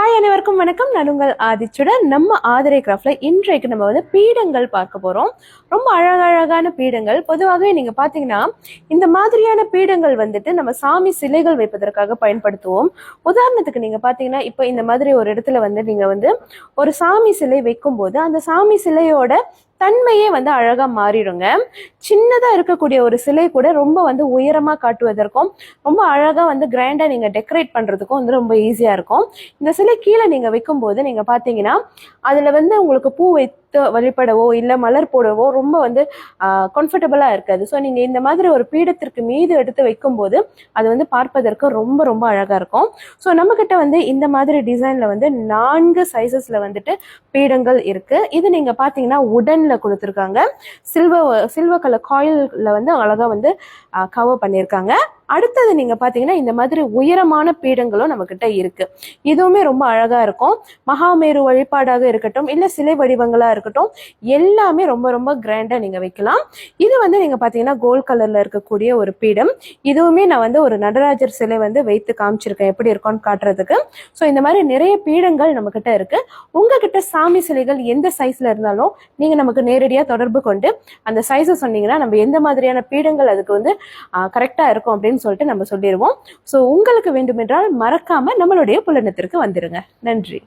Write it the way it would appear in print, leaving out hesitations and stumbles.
Hi அனைவருக்கும் வணக்கம். நான் உங்கள் ஆதிச்சுடன். நம்ம ஆதிரை கிராஃப்ட்ல இன்றைக்கு நம்ம வந்து பீடங்கள் பார்க்க போறோம். ரொம்ப அழகழகான பீடங்கள். பொதுவாகவே நீங்க பாத்தீங்கன்னா இந்த மாதிரியான பீடங்கள் வந்துட்டு நம்ம சாமி சிலைகள் வைப்பதற்காக பயன்படுத்துவோம். உதாரணத்துக்கு நீங்க பாத்தீங்கன்னா இப்ப இந்த மாதிரி ஒரு இடத்துல வந்து நீங்க வந்து ஒரு சாமி சிலை வைக்கும் போது அந்த சாமி சிலையோட தன்மையே வந்து அழகா மாறிடுங்க. சின்னதா இருக்கக்கூடிய ஒரு சிலை கூட ரொம்ப வந்து உயரமா காட்டுவதற்கும் ரொம்ப அழகா வந்து கிராண்டா நீங்க டெக்கரேட் பண்றதுக்கும் வந்து ரொம்ப ஈஸியா இருக்கும். இந்த சிலை கீழே நீங்க வைக்கும் போது நீங்க பாத்தீங்கன்னா அதுல வந்து உங்களுக்கு பூ வைத்து வழிபடவோ இல்ல மலர் போடவோ ரொம்ப வந்து கம்ஃபர்டபுளா இருக்காது. ஸோ நீங்க இந்த மாதிரி ஒரு பீடத்திற்கு மீது எடுத்து வைக்கும் போது அது வந்து பார்ப்பதற்கு ரொம்ப ரொம்ப அழகா இருக்கும். ஸோ நம்ம கிட்ட வந்து இந்த மாதிரி டிசைன்ல வந்து 4 சைசஸ்ல வந்துட்டு பீடங்கள் இருக்கு. இது நீங்க பாத்தீங்கன்னா உடன்ல கொடுத்துருக்காங்க. சில்வர் கலர் காயில்ல வந்து அழகா வந்து கவர் பண்ணியிருக்காங்க. அடுத்தது நீங்க பாத்தீங்கன்னா இந்த மாதிரி உயரமான பீடங்களும் நம்ம கிட்ட இருக்கு. இதுவுமே ரொம்ப அழகா இருக்கும். மகாமேரு வழிபாடாக இருக்கட்டும் இல்ல சிலை வடிவங்களா இருக்கட்டும், எல்லாமே ரொம்ப ரொம்ப கிராண்டா நீங்க வைக்கலாம். இது வந்து நீங்க பாத்தீங்கன்னா கோல்ட் கலர்ல இருக்கக்கூடிய ஒரு பீடம். இதுவுமே நான் வந்து ஒரு நடராஜர் சிலை வந்து வைத்து காமிச்சிருக்கேன் எப்படி இருக்கும்னு காட்டுறதுக்கு. ஸோ இந்த மாதிரி நிறைய பீடங்கள் நம்ம கிட்ட இருக்கு. உங்ககிட்ட சாமி சிலைகள் எந்த சைஸ்ல இருந்தாலும் நீங்க நமக்கு நேரடியா தொடர்பு கொண்டு அந்த சைஸை சொன்னீங்கன்னா நம்ம எந்த மாதிரியான பீடங்கள் அதுக்கு வந்து கரெக்டா இருக்கும் அப்படின்னு சொல்லிட்டு நம்ம சொல்லிடுவோம். ஸோ உங்களுக்கு வேண்டுமென்றால் மறக்காம நம்மளுடைய புலனத்திற்கு வந்துருங்க. நன்றி.